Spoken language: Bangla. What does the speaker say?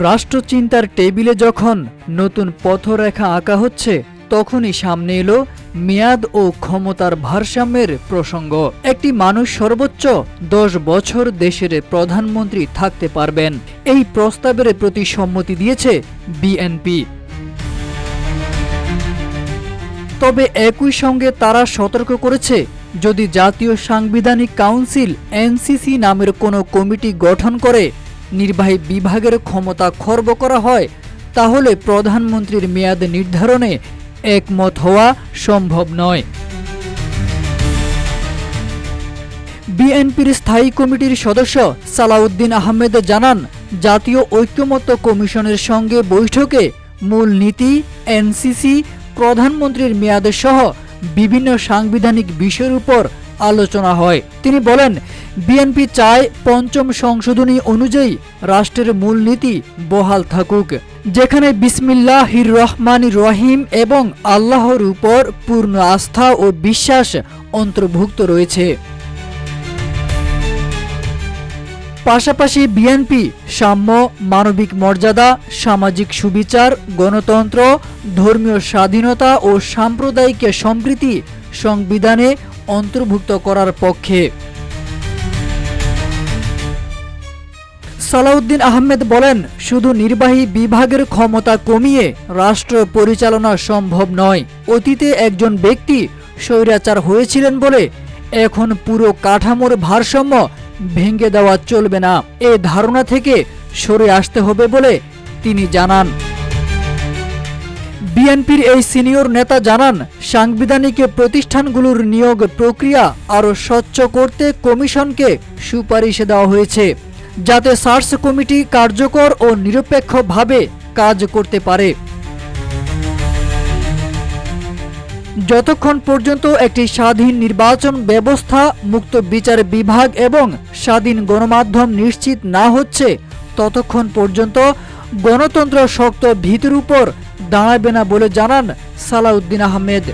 রাষ্ট্রচিন্তার টেবিলে যখন নতুন পথরেখা আঁকা হচ্ছে, তখনই সামনে এলো মেয়াদ ও ক্ষমতার ভারসাম্যের প্রসঙ্গ। একটি মানুষ সর্বোচ্চ 10 বছর দেশের প্রধানমন্ত্রী থাকতে পারবেন, এই প্রস্তাবের প্রতি সম্মতি দিয়েছে বিএনপি। তবে একই সঙ্গে তারা সতর্ক করেছে, যদি জাতীয় সাংবিধানিক কাউন্সিল এনসিসি নামের কোনো কমিটি গঠন করে নির্বাহী বিভাগের ক্ষমতা খর্ব করা হয়, তাহলে প্রধানমন্ত্রীর মেয়াদ নির্ধারণে একমত হওয়া সম্ভব নয়। বিএনপির স্থায়ী কমিটির সদস্য সালাউদ্দিন আহমেদ জানান, জাতীয় ঐক্যমত্য কমিশনের সঙ্গে বৈঠকে মূলনীতি, এনসিসি, প্রধানমন্ত্রীর মেয়াদ সহ বিভিন্ন সাংবিধানিক বিষয়ের উপর আলোচনা হয়। তিনি বলেন, বিএনপি চায় পঞ্চম সংশোধনী অনুযায়ী রাষ্ট্রের মূলনীতি বহাল থাকুক, যেখানে বিসমিল্লাহির রহমানির রহিম এবং আল্লাহর উপর পূর্ণ আস্থা ও বিশ্বাস অন্তর্ভুক্ত রয়েছে। পাশাপাশি বিএনপি সাম্য, মানবিক মর্যাদা, সামাজিক সুবিচার, গণতন্ত্র, ধর্মীয় স্বাধীনতা ও সাম্প্রদায়িক সম্প্রীতি সংবিধানে অন্তর্ভুক্ত করার পক্ষে। সালাউদ্দিন আহমেদ বলেন, শুধু নির্বাহী বিভাগের ক্ষমতা কমিয়ে রাষ্ট্র পরিচালনা সম্ভব নয়। অতীতে একজন ব্যক্তি স্বৈরাচার হয়েছিলেন বলে এখন পুরো কাঠামোর ভারসাম্য ভেঙে দেওয়া চলবে না, এ ধারণা থেকে সরে আসতে হবে বলে তিনি জানান। বিএনপির এই সিনিয়র নেতা জানান, সাংবিধানিক প্রতিষ্ঠানগুলোর নিয়োগ প্রক্রিয়া আরও স্বচ্ছ করতে কমিশনকে সুপারিশ দেওয়া হয়েছে, যাতে সার্চ কমিটি কার্যকর ও নিরপেক্ষভাবে কাজ করতে পারে। যতক্ষণ পর্যন্ত একটি স্বাধীন নির্বাচন ব্যবস্থা, মুক্ত বিচার বিভাগ এবং স্বাধীন গণমাধ্যম নিশ্চিত না হচ্ছে, ততক্ষণ পর্যন্ত গণতন্ত্র শক্ত ভিতের উপর দাঁড়াবে না বলে জানান সালাউদ্দিন আহমেদ।